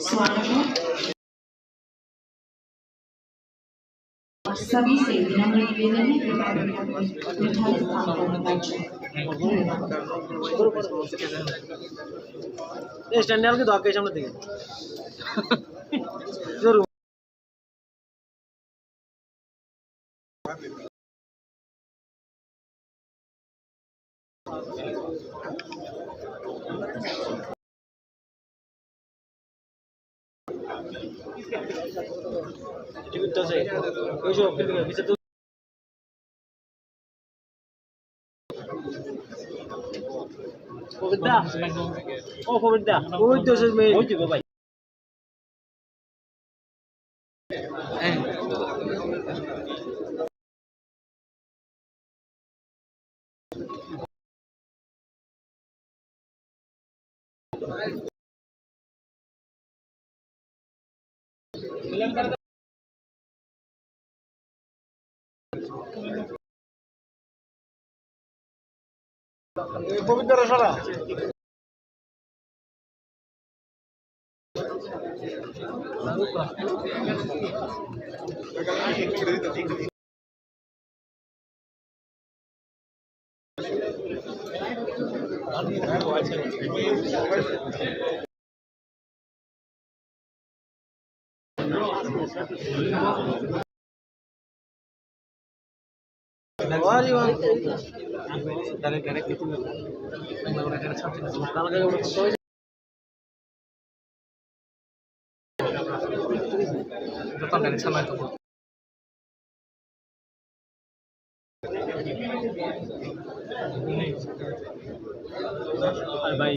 स्वागत और सभी से विनम्र निवेदन है कृपया निर्धारित स्थान पर बैठ जाएं। स्टैंड के दाग के सामने दिखे जरूर টিকিটটা আছে ওই সব ভিতরে তো পবিত্রা ও পবিত্রা ওই তো সে মেয়ে ওই তো ভাই পবিত্রা সারা ভাই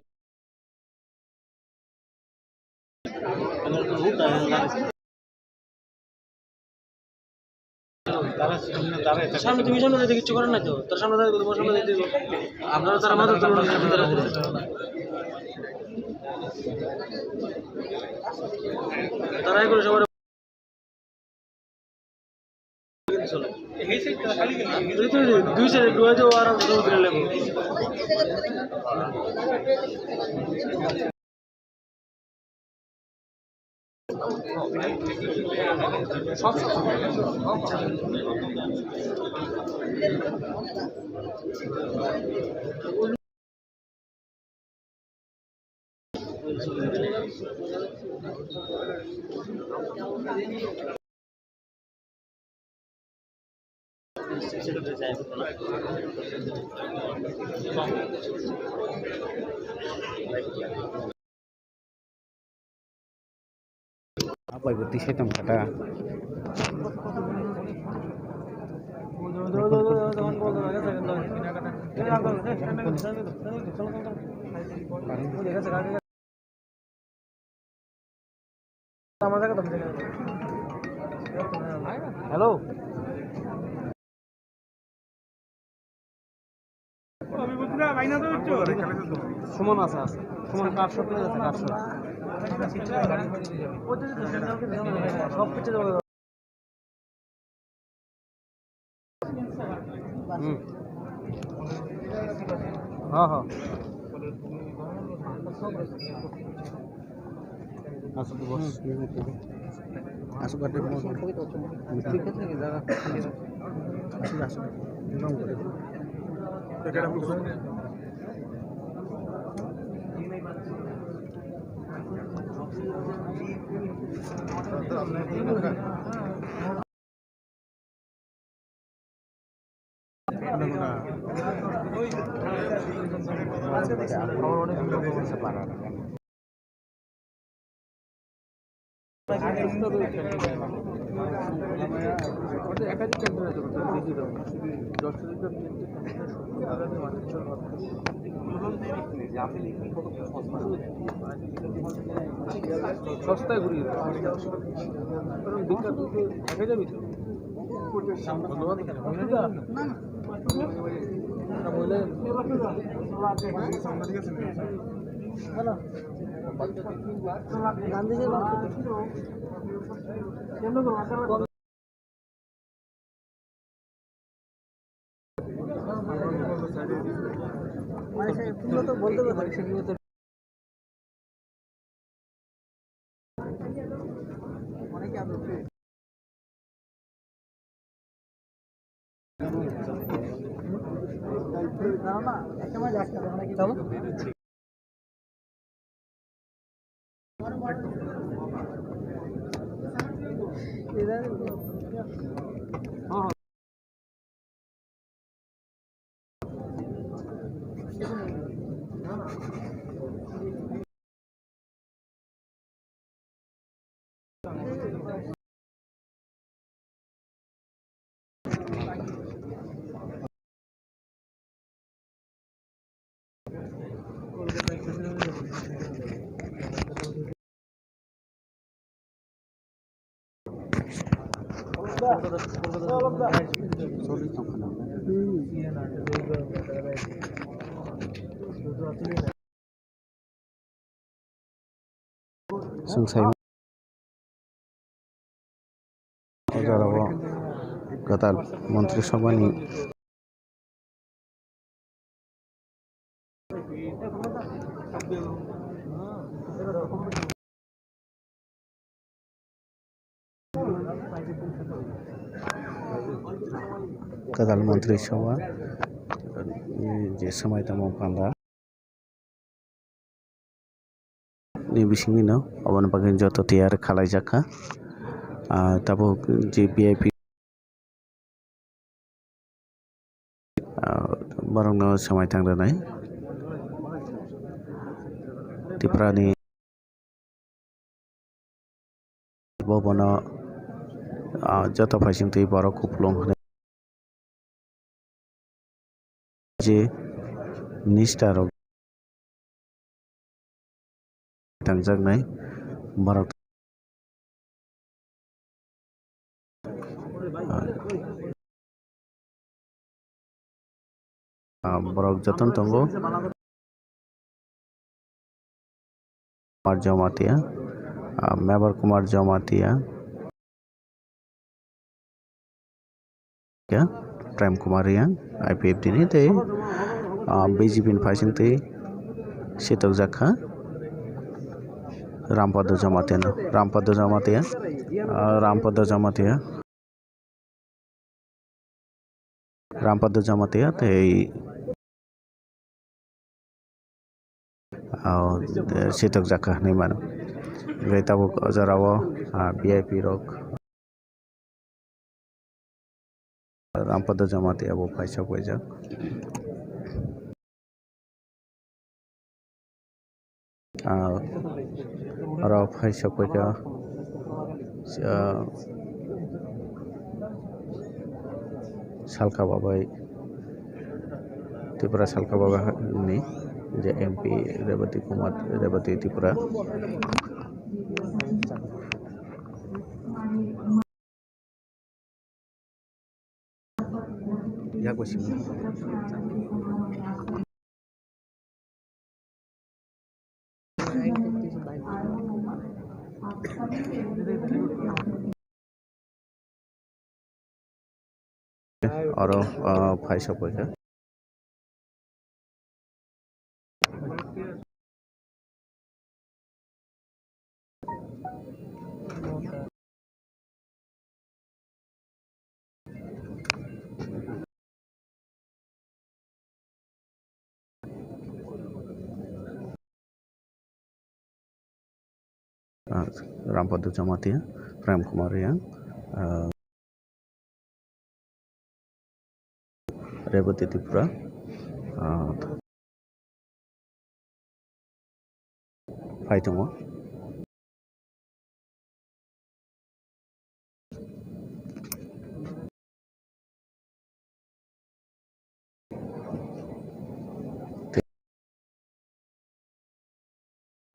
সামনে তুমি সামনে যেতে কিচ্ছু করেন না তো তার সামনে তোমার সামনে যেতে আপনারা তারা মাথা তুলুন তারাই করে সবার দুই সাইডে ডুয়ে দেবো আর সমুদ্রে Livo apa itu t-shirt yang kata hello Suman আছে সুমন কাটশো প্লেজ আছে কাটশো সব কিছু হ্যাঁ হ্যাঁ আসুক ঠিক আছে দাদা আসুক সস্তায় ঘুরিয়ে কারণ বিখ্যাত দেখা যাবি তো বলতে পারি সেগুলো তো Selesai Ojarawa Gatal Menteri Sabani Gatal Menteri Sabha je samai tamo panda ni bisingni no abon bagin joto tiyar khalai jakha tabo je VIP barangno samai tangranai tiprani bobono joto paisingtui borok kuplung je minister rok tangjaknai borok borok joton tongo Kumar Jamatia Mebar Kumar Jamatia ya Prem Kumar yang IPFD ni tei BJP ni paisingtui sitok jakha Rampada Jamatia no Rampada Jamatia tei sitok jakha ni mano gai tabuk ojarawo VIP rok Rampada Jamatia bo paisa paijak aro paisa paika Salka Babai Tripura Salka Babai ni je MP Revati Tripura ya gue sih aro paisa paika Rampada Jamatia Prem Kumar yang Revati Tripura Faitamo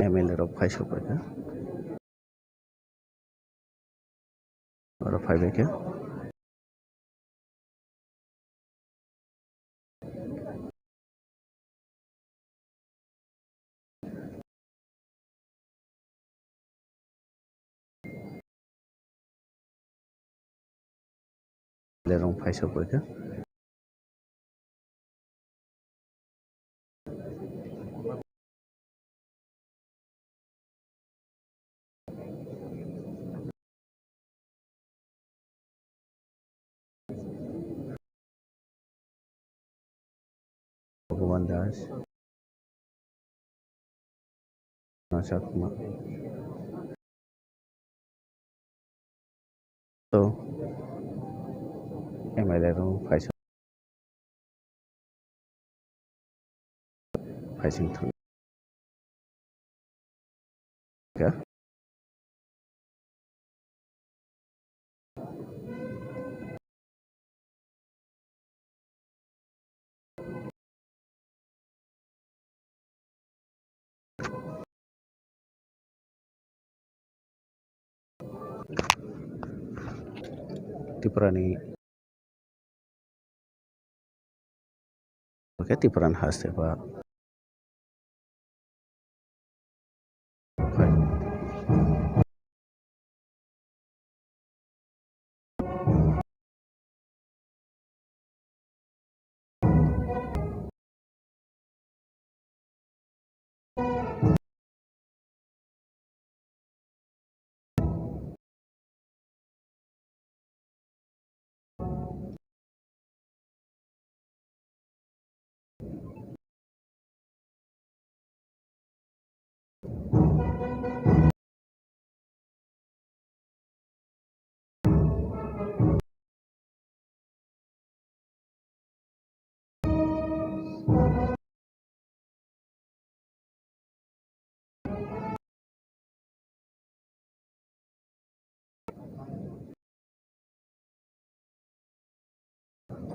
MLA rok paisa paika aro paibeke lerong paisa paika ভগবান দাস, চাকমা, তো MLA rong Faisal Thuga, Tiprani Oke Tipran Haste Pak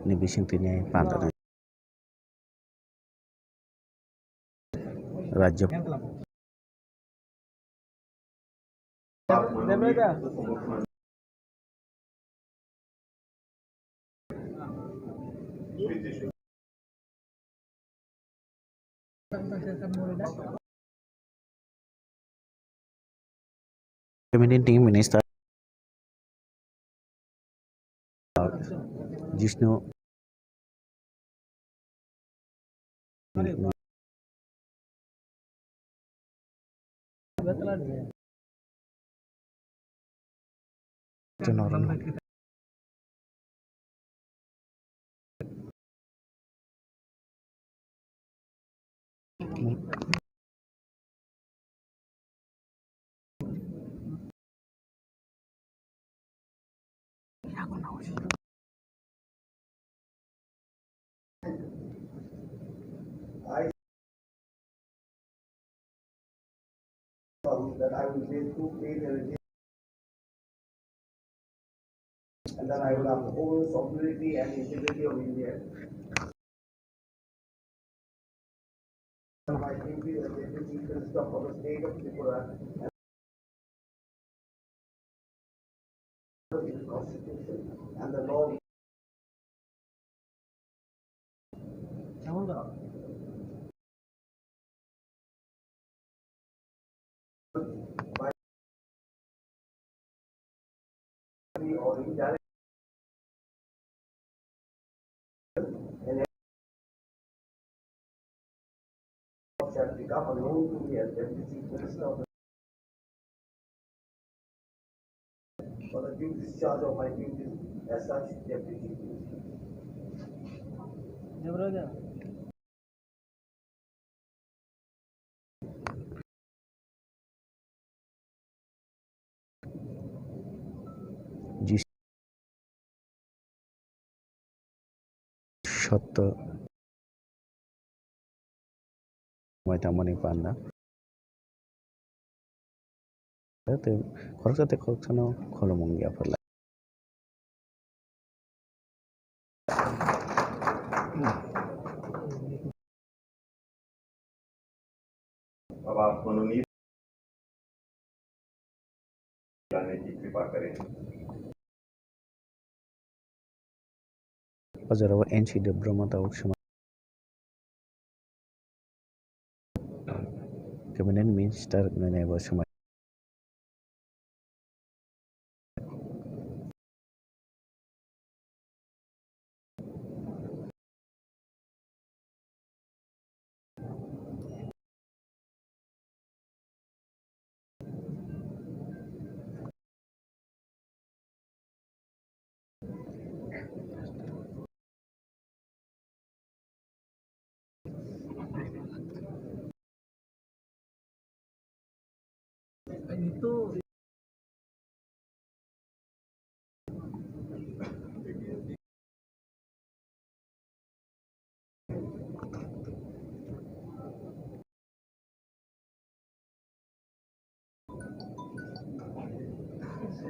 ni bising tini pandan Raja Community Minister Jishnu Janoran that I will make 2 failures and then I will uphold sovereignty and integrity of India. My duty as Deputy Minister for the State of Tripura and the Constitution and the law. By or indirect and shall become unknown to me as Deputy Minister of the for the due discharge of my duties as such Deputy Minister. Shotto Maitamani Panda Korosate Koksano Kolomungia for अब आप मनोनीत जाने की कृपा करें Ozarawa NC de Bromata Oxuma Cabinet Minister Meneva Suma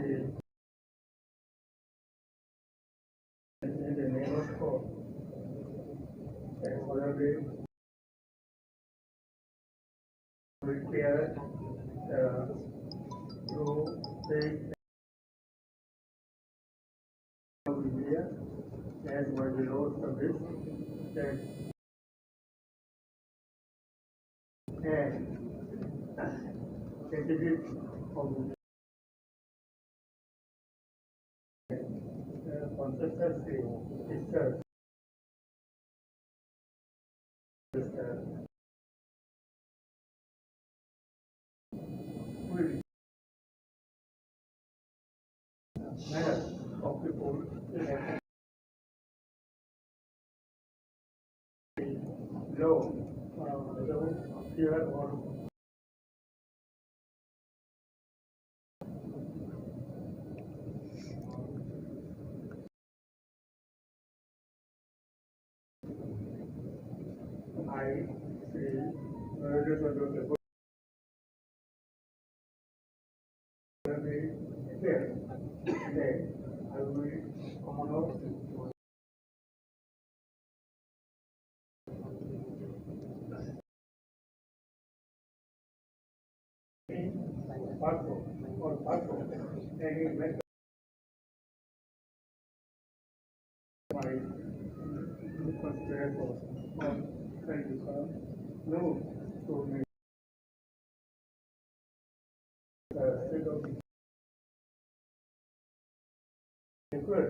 in the name of God, and whatever repair to take of India as well below service that and certificate of consistency research will matter of people low fear or I see very clear that I will come out Paso, any method by considerable on no to make the state of good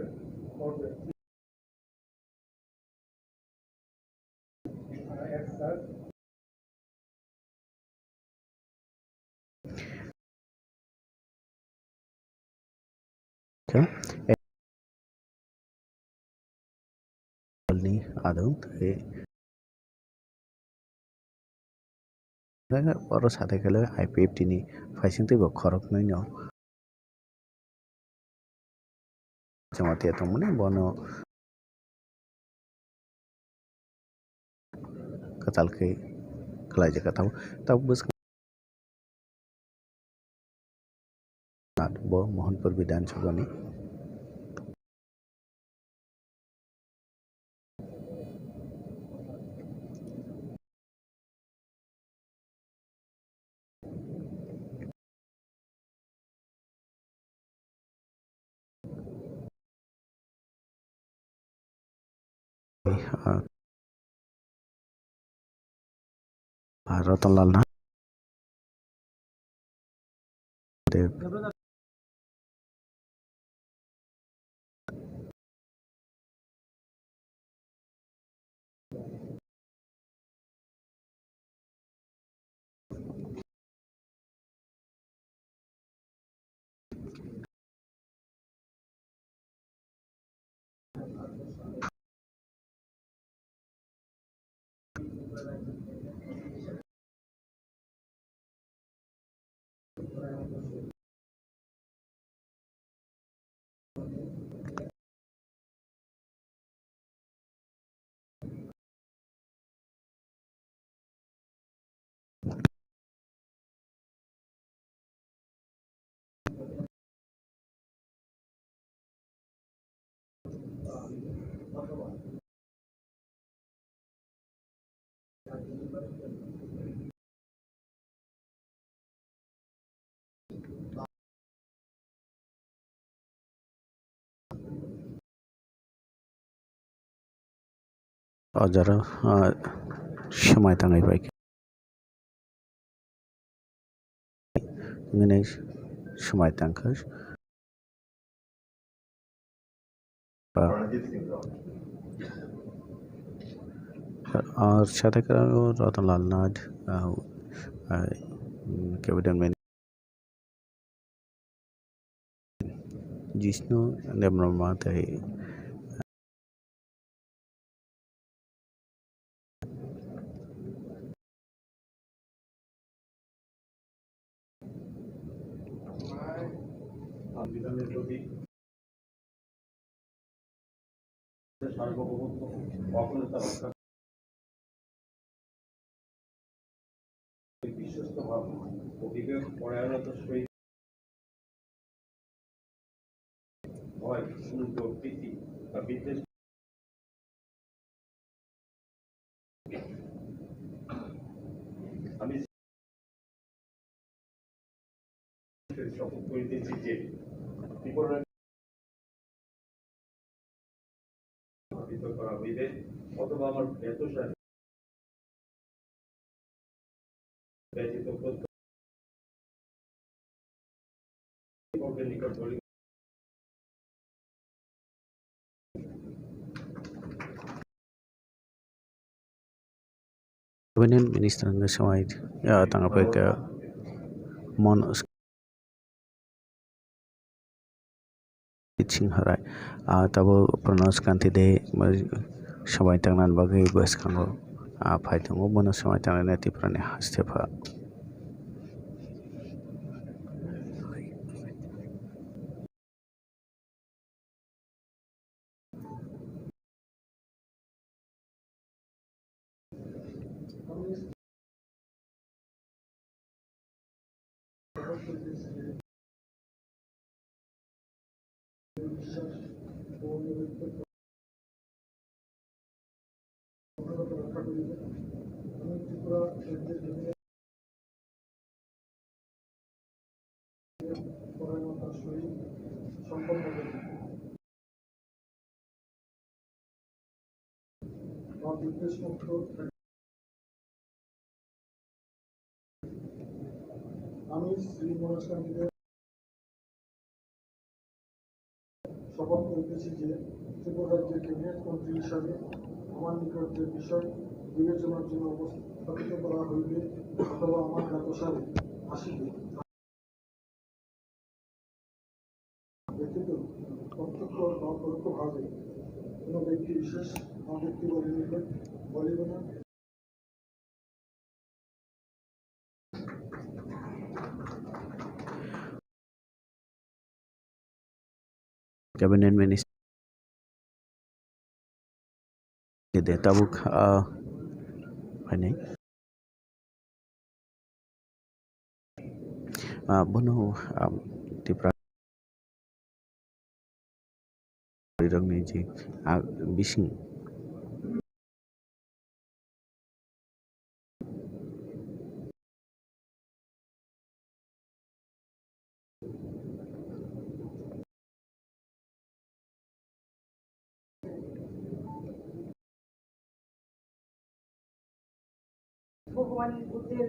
for the as such ni adau tai daga oro sate kale IPFT ni faising te bo khorok nai no jamati atamune bono katal ke khalai jaka taw bus bo Mohanpur Vidhan Sabha ni Ratan Lal na Dev Ojaro সময় tangai bai ngene সময় tangkas Ranjit Singh Rao. और साथे karo Ratan Lal Nad cabinet man Jishnu Debrahma tai সংবিধানের প্রতি সার্বভৌমত্ব অখণ্ডতা রক্ষা বিশ্বস্ত ভাব অভিযোগ পরায়ণতার সহিত হয় সুন্দর প্রীতি বা বিদ্বেষ আমি শপথ করিতেছি যে বিবরণ করা হইবে অথবা আমার ব্যবসায় ব্যতীত প্রত্যেকের নিকট বলি Cabinet Minister ng samay tanggapin ka mon Singharai tabo pronos kanti de samay tangnan bagay bas kango phaitong bono samay tangnan nati prane hastefa আমি শ্রী মনোজ কান্তিতে শপথ করিতেছি যে ত্রিপুরা রাজ্যের ক্যাবিনেট মন্ত্রী হিসাবে আমার নিকট যে বিষয় বিবেচনার জন্য উপস্থাপিত করা হইবে অথবা আমার জ্ঞাতসারে আসিবে ব্যতীত প্রত্যক্ষ বা পরোক্ষভাবে কোনো ব্যক্তি বিশেষ বা ব্যক্তিবর্গের নিকট বলিবে না। Cabinet Minister de tabuk ini bono di rang ni ji bising ভগবান বুদ্ধের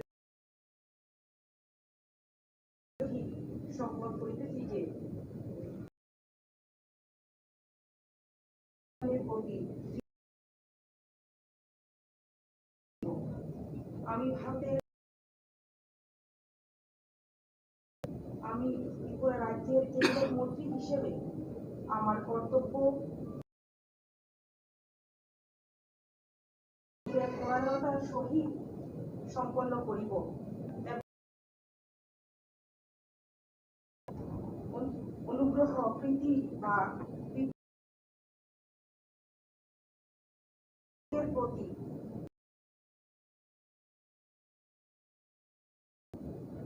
শপথ করিতেছি যে আমি ত্রিপুরা রাজ্যের ক্যাবিনেট মন্ত্রী হিসেবে আমার কর্তব্য পরায়ণতার সহিত সম্পন্ন করিব অনুগ্রহ প্রীতি বা প্রতি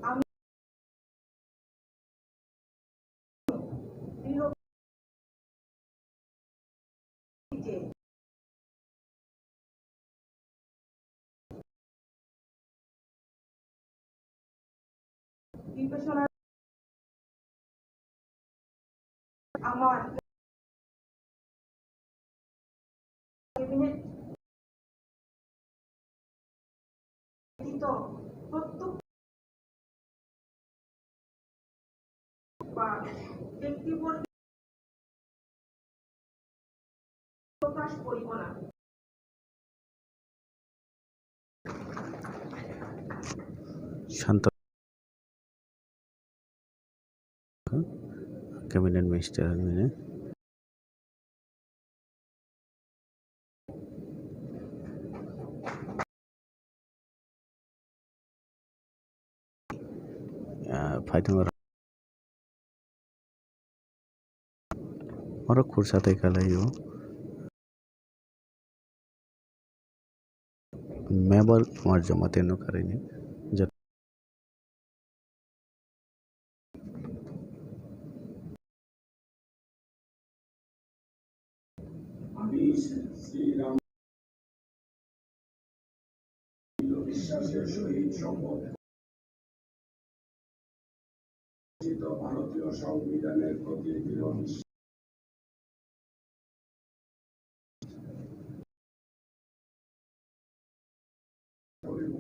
আমি বিবেচনা আমার ক্যাবিনেট প্রত্যক্ষ বা ব্যক্তিবর্গ প্রকাশ করিব না। শান্ত Cabinet Minister ini phaitong orang kursa kalayo member marjamate no karini আমি শ্রীরাম বিশ্বাসের সহিত শপথ ভারতীয় সংবিধানের প্রতি দৃঢ় বিশ্বাস করিব।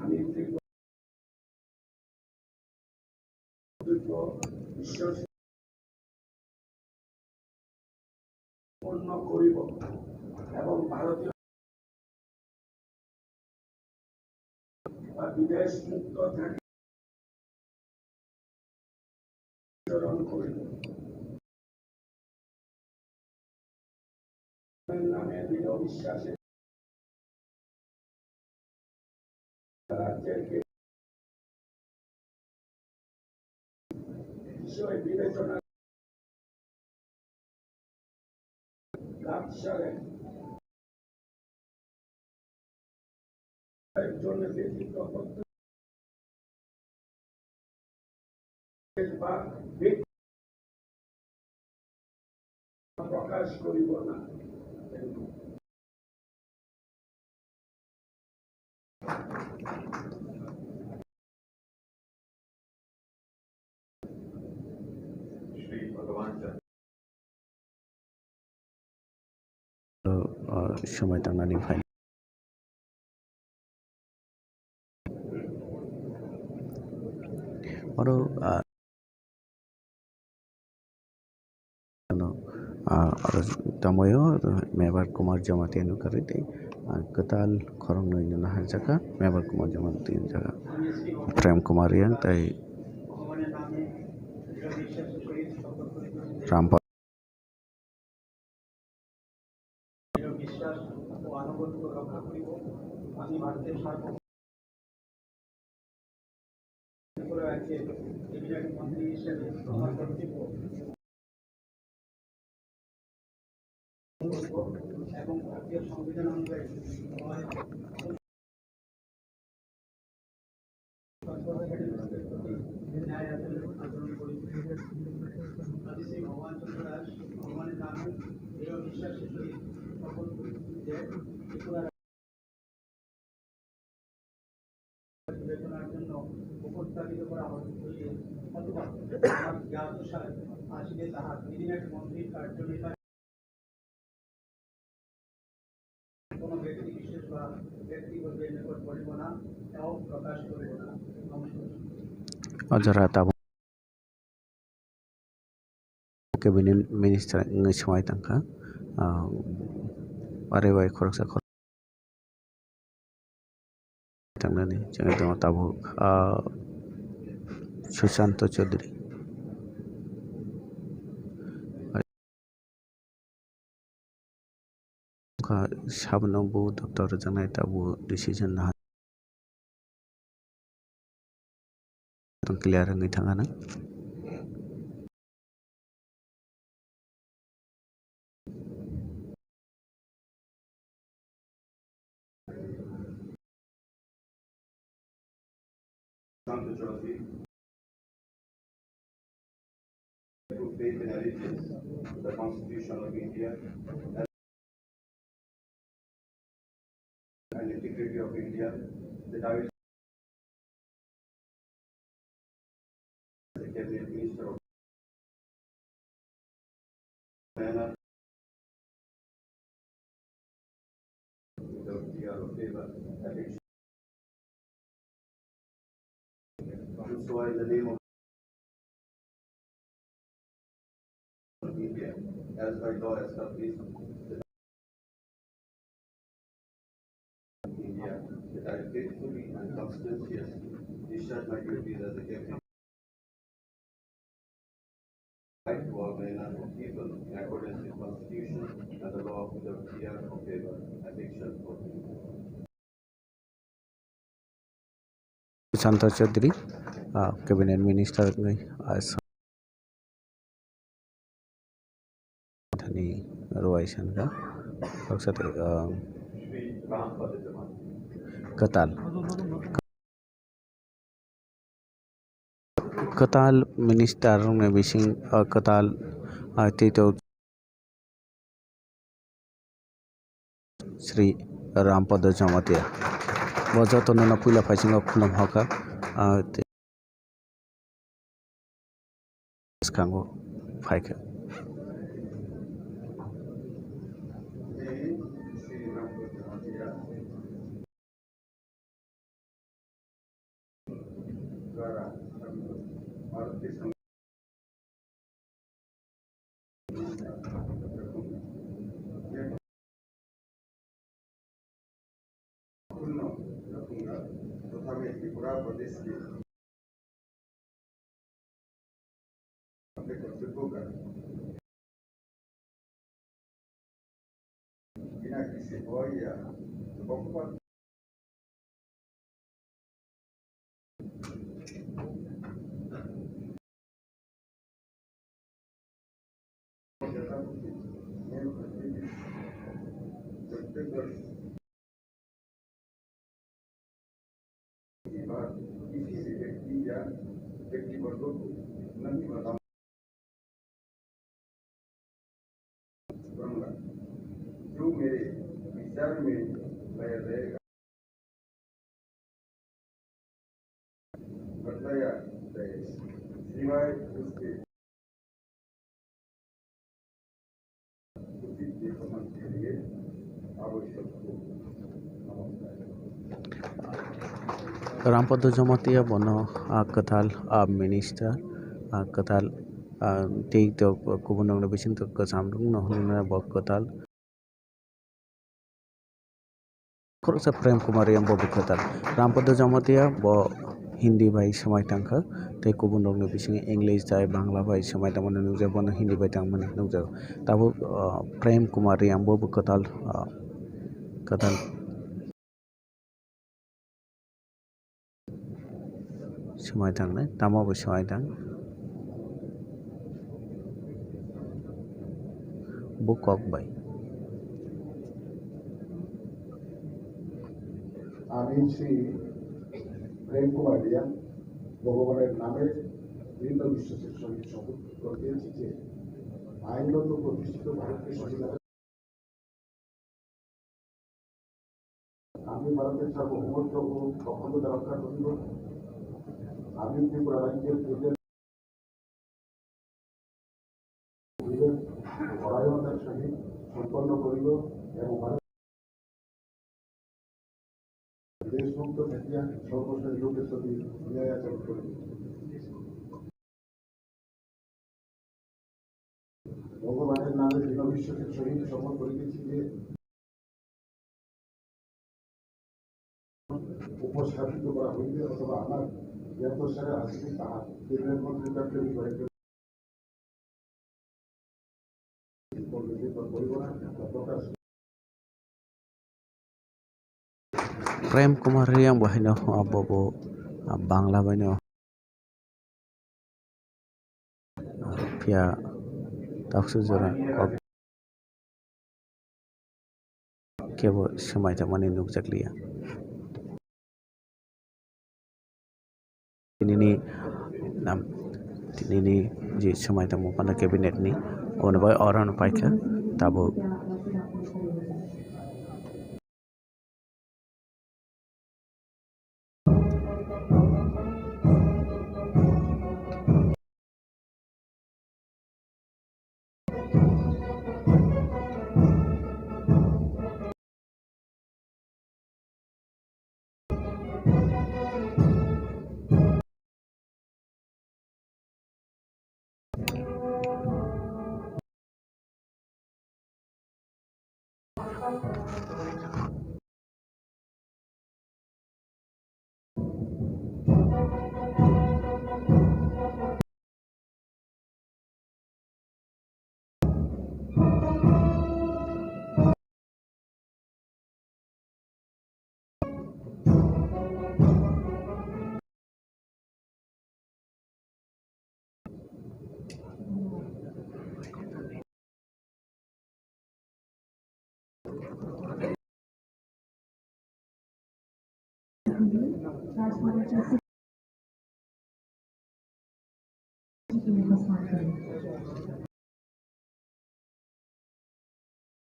আমি দৃঢ় বিশ্বাস পূর্ণ করিব এবং ভারতীয় বিদেশ মুক্ত থাকে আচরণ করিব। নামে দৃঢ় বিশ্বাসে রাজ্যের বিষয় বিবেচনা জন্য ব্যতীত বা প্রকাশ করিব না। श्री भगवान সময় थांनानै फाय आरो tamoyo mebar kumar jamati anu karite ketal khorong noi na jaka mebar kumar jamati jaka prem kumar yang tai rampa বিশ্বাস ও আনুগত্য রক্ষা করিব। আমি ভারতের ত্রিপুরা রাজ্যের ক্যাবিনেট মন্ত্রী হিসেবে আমার কর্তব্য এবং ভারতীয় সংবিধান অনুযায়ী ন্যায় আচরণ করিব। আমি শ্রী ভগবান চন্দ্র দাস ভগবানের নামে দৃঢ় বিশ্বাসের সহিত শপথ করি যে ত্রিপুরা বিবেচনার জন্য উপস্থাপিত করা হইলে অথবা আমার জ্ঞাত সারে আসিলে তাহার ক্যাবিনেট মন্ত্রীর কার্যনির্বাহী কোনো ব্যক্তি বিশেষ বা ব্যক্তিগতের নিকট করিব না এবং প্রকাশ করিব না। Ajara tabu cabinet minister ngai semai tangka parewai khoroksa khor tangnani jangai tama tabu Susanto Chaudhary sabnambu doctor jangai tabu decision na clear ngai thangana Santa Chaudhary, to faith and allegiance to the Constitution of India and integrity of India, that I will as the Cabinet Minister of manner without fear or favor, affection. So in the name of India, as by law established India, that I faithfully and conscientiously discharge my duties as a cabinet right to all manner of people in accordance with the Constitution and the law without fear or favor, affection or Susanto Chaudhary cabinet minister ngai thani roisan ka saksate Shri Ram Padajaman. Katal minister ngai bising Katal tito Sri Rampada Jamatia. Bojoto nana puila phaising khulum hoka skango phaika. द्वारा भारत के रखूंगा तथा मैं त्रिपुरा प्रदेश के अपने कर्तव्यों का बिना किसी भय या पक्षपात किसी से व्यक्ति या व्यक्तिवर्गों को नहीं बताऊंगा जो मेरे विचार में लाया जाएगा बताया जाएगा सिवाय उसके उचित देखभाल के लिए आवश्यक हो। Rampada Jamatia bono katal minister katal take the kubunong lebisin to kasamdung no huluna bok katal Kursa Prem Kumari yang bobu katal Rampada Jamatia bo Hindi bai samai tangka te kubunong lebisin English jai Bangla bai samai tamana nungja bono Hindi bai tangmana nungja tabu Prem Kumari yang bobu katal samai tang ne tamo bo samai tang book of by আমি শ্রী প্রেম কুমার রিয়া ভগবানের নামে দৃঢ় বিশ্বাসের সঙ্গে শপথ করিতেছি যে আইনত প্রতিষ্ঠিত ভারতকে সঠিকভাবে আমি ভারতের সার্বভৌমত্ব ও অখণ্ডতা রক্ষা করিব। আমি ত্রিপুরা রাজ্যের প্রজের পরায়ণতার সহিত সম্পন্ন করিব এবং দেশমুক্ত থাকিয়া সর্বশেষ লোকের প্রতি ন্যায় আচরণ করিব। ভগবানের নামে দৃঢ় বিশ্বাসের সহিত শপথ করিতেছি যে উপস্থাপিত করা হইবে অথবা আমার জ্ঞাতসারে আসবে তাহা কেন্দ্রের মন্ত্রীকে বিষয়ে করিব না প্রকাশ Prem Kumari yang bahino bobo Bangla bahino pia taksu jora kok kebo samai tamani nukjak liya ini ji samai tamu pada kabinet ni ono bai orang paika tabo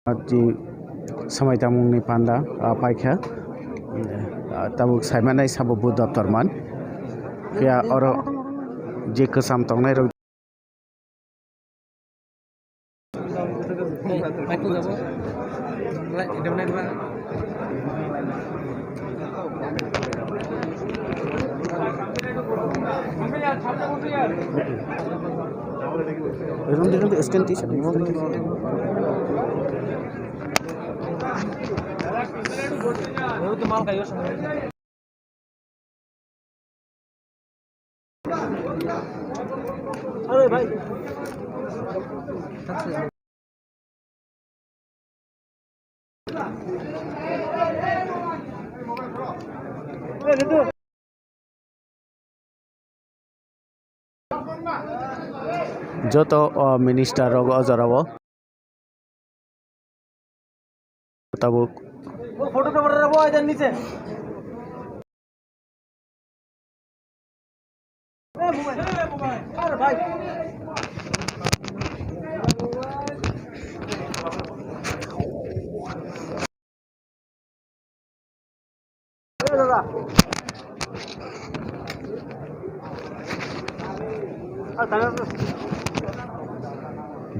Haji समायथामुंनि पान्डा पाइखा tabuk saimanai sabo bu daftar man kaya oro je kesam tongnai rok stand t-shirt अरे भाई joto minister rog ojarawo tabuk photo to rabo এদের নিচে अरे भाई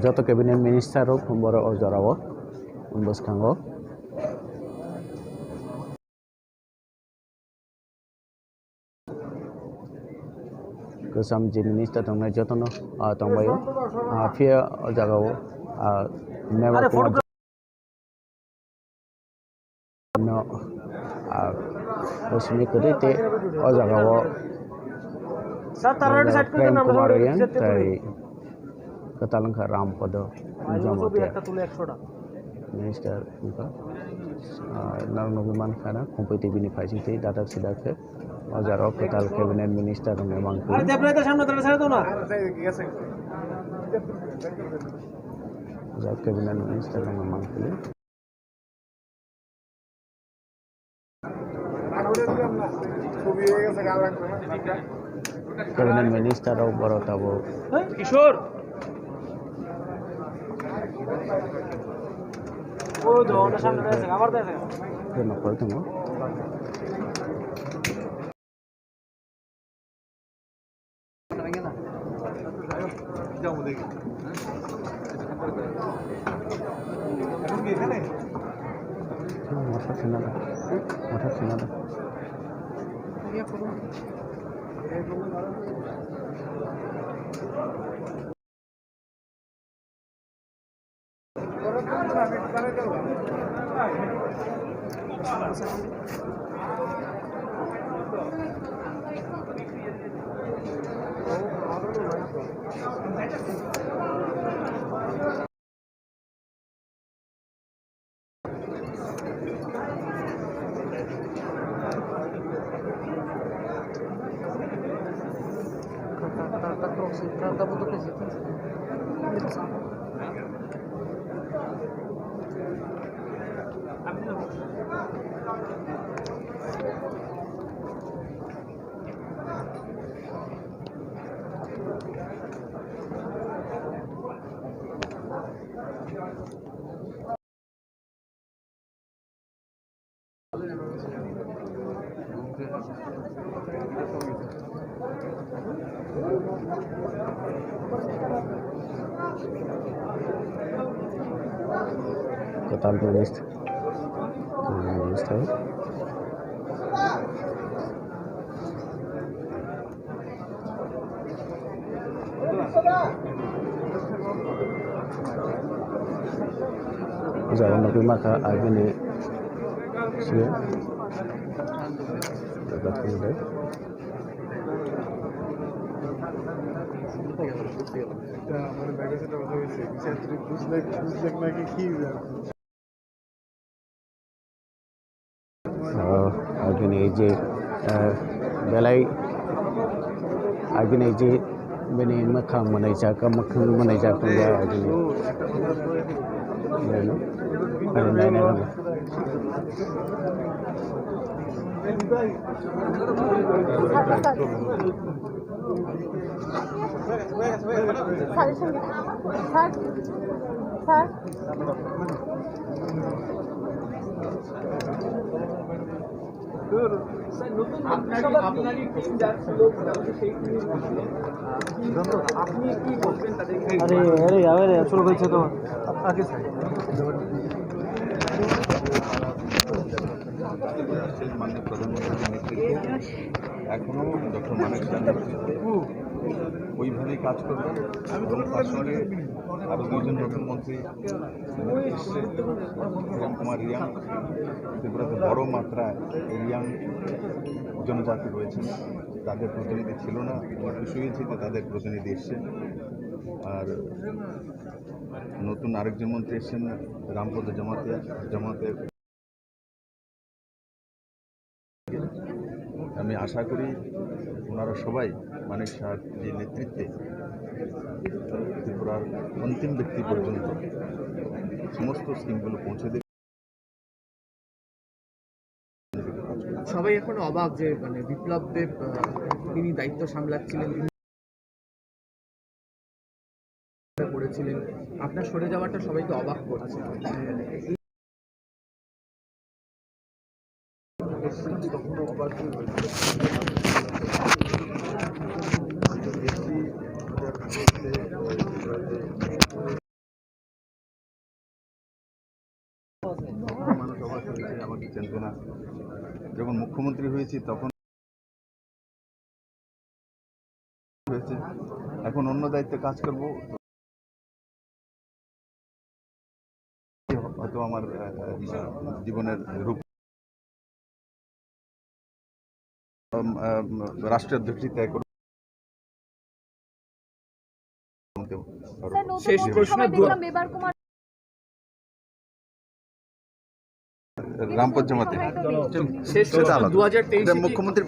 joto cabinet minister rok boro ojarawo boskango kesam je minister tongnai jotono tongbayo fia jagao never no osmi kedite jagao prem kumarian tai ketalangka rampodo jamatia minister uka narno biman khana kompeti bini faising tei dadak sidake ojaro ketal cabinet minister ngai mangku are debra to samne tara sare to na ojaro cabinet minister ngai mangku cabinet minister ro boro tabo kishor o do na samne tara abar dese no koi tumo Motor Sinada. Total list. Jangan lupa makan lagi nih, sih. Tetap ini. Agini je belai agini je beni makhang manai jaka makhang manai jaka ya agini no ada nai মাননীয় প্রধানমন্ত্রীর নেতৃত্বে এখনও doctor মানিক সাহার নেতৃত্বে ওইভাবেই কাজ করবেন এবং তার সঙ্গে আরও দুজন নতুন মন্ত্রী এসছে, প্রেম কুমার রিয়াং। ত্রিপুরাতে বড় মাত্রায় রিয়াং জনজাতি রয়েছেন, তাদের প্রতিনিধি ছিল না, খুশি হয়েছি যে তাদের প্রতিনিধি এসছে। আর নতুন আরেকজন মন্ত্রী এসছেন রামপদ জমাতের। আমি আশা করি ওনারা সবাই মানিক শাহর যে নেতৃত্বে ত্রিপুরার অন্তিম ব্যক্তি পর্যন্ত সমস্ত স্কিমগুলো পৌঁছে দেবে। সবাই এখন অবাক যে মানে বিপ্লব দেব তিনি দায়িত্ব সামলাচ্ছিলেন, করেছিলেন, আপনার সরে যাওয়াটা সবাইকে অবাক করছে। মানুষ অবাক হয়েছে, আমাকে চিনত না। যখন মুখ্যমন্ত্রী হয়েছি তখন হয়েছে, এখন অন্য দায়িত্বে কাজ করব, হয়তো আমার জীবনের রূপ রাষ্ট্রের অধ্যক্ষই তয় করব। শেষ প্রশ্ন, রামপদ জমাতে শেষ সেটা আলাদা। 2023 মুখ্যমন্ত্রী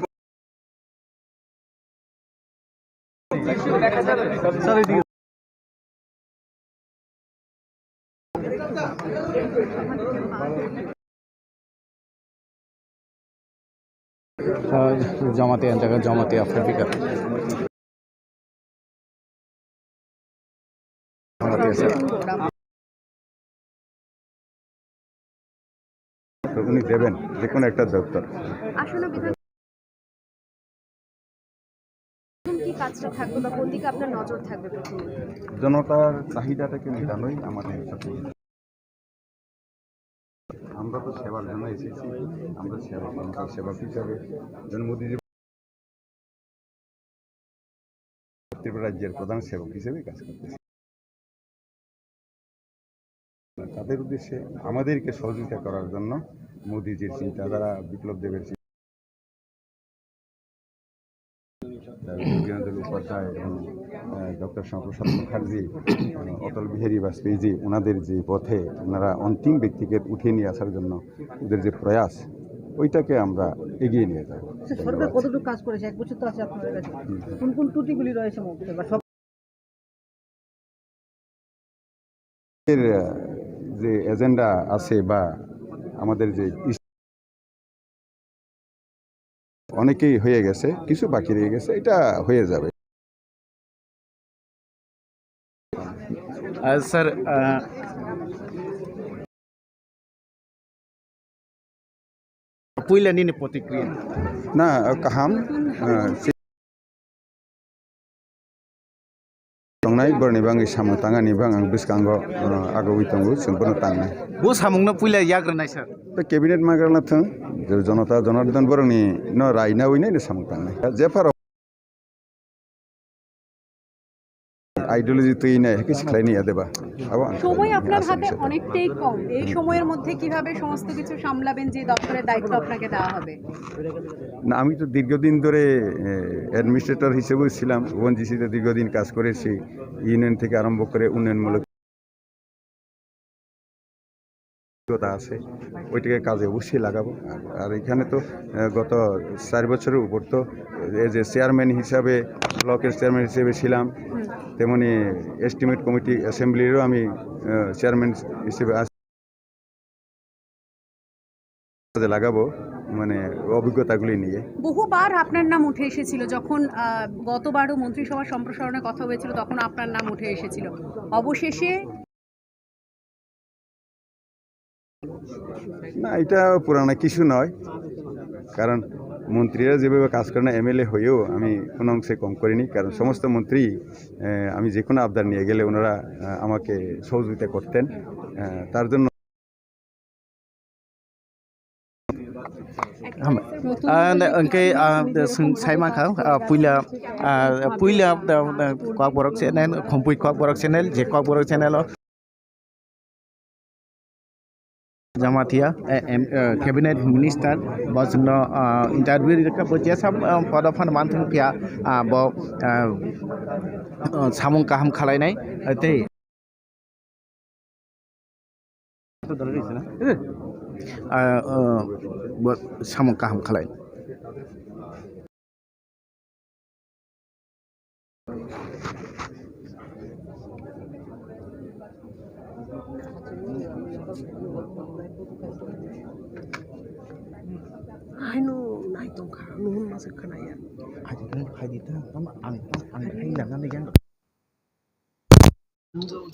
জামাতে জায়গা জামাতে আপনার ফিকার উনি দেবেন যে কোনো একটা দপ্তর। কি কাজটা থাকবে বা কোন দিকে আপনার নজর থাকবে প্রথমে? জনতার চাহিদাটাকে মেটানোই আমাদের সাথে। আমরা তো সেবার জন্য এসেছি, আমরা সেবা হিসাবে মোদীজি ত্রিপুরা রাজ্যের প্রধান সেবক হিসেবে কাজ করতেছি। তাদের উদ্দেশ্যে আমাদেরকে সহযোগিতা করার জন্য মোদীজির চিন্তাধারা, বিপ্লব দেবের উপাধ্যায় এবং ডক্টর শ্যামাপ্রসাদ মুখার্জি, অটল বিহারী বাজপেয়ীজি, ওনাদের যে পথে ওনারা অন্তিম ব্যক্তিকে উঠিয়ে নিয়ে আসার জন্য ওদের যে প্রয়াস, ওইটাকে আমরা এগিয়ে নিয়ে যাব। সরকার কতটুকু কাজ করেছে? 1 বছর তো আছে আপনাদের কাছে, কোন কোন ত্রুটিগুলি রয়েছে বা সব যে এজেন্ডা আছে বা আমাদের যে অনেকেই হয়ে গেছে, কিছু বাকি রয়ে গেছে, এটা হয়ে যাবে। স্যার পুইলানি প্রতিক্রিয়া না কাহাম tangnaय borni bangi samung tangani bang ang biskango agawi tongo sempono tangnai bu samungno puila yagrnai sir to cabinet magarna thang je jonata jonardhan boroni no raina winai ne samung tangnai jefar ideology তৈরি নাই কিছু খাইনি দেবা। সময় আপনার হাতে অনেকটাই কম, এই সময়ের মধ্যে কিভাবে সমস্ত কিছু সামলাবেন যে দপ্তরের দায়িত্ব আপনাকে দেওয়া হবে? না, আমি তো দীর্ঘদিন ধরে অ্যাডমিনিস্ট্রেটর হিসেবেও ছিলাম, ওএনজিসিতে দীর্ঘদিন কাজ করেছি, ইউনিয়ন থেকে আরম্ভ করে উন্নয়নমূলক আছে, ওইটাকে কাজে অবশ্যই লাগাবো। আর এখানে তো গত 4 বছরের উপর তো এই যে চেয়ারম্যান হিসাবে, ব্লকের চেয়ারম্যান হিসেবে ছিলাম, তেমনি এস্টিমেট কমিটি অ্যাসেম্বলিরও আমি চেয়ারম্যান হিসেবে কাজে লাগাবো, মানে অভিজ্ঞতাগুলি নিয়ে। বহুবার আপনার নাম উঠে এসেছিল, যখন গতবারও মন্ত্রিসভা সম্প্রসারণের কথা হয়েছিল তখন আপনার নাম উঠে এসেছিল, অবশেষে না, এটা পুরানো কিছু নয়, কারণ মন্ত্রীরা যেভাবে কাজ করে না, এমএলএ হয়েও আমি কোনো অংশে কম করিনি, কারণ সমস্ত মন্ত্রী আমি যে কোনো আবদার নিয়ে গেলে ওনারা আমাকে সহযোগিতা করতেন, তার জন্য Engke saya makau puila kok borok channel kompui kok borok channel je kok borok channel Jamatia cabinet minister was no interview ka boje sam podophan manthung pia bo samung kaham khalainai tei buat samung kaham khalain Aino nai tong kha nuhun masuk khanaya. Hadita, kamu ang hai làm năm nay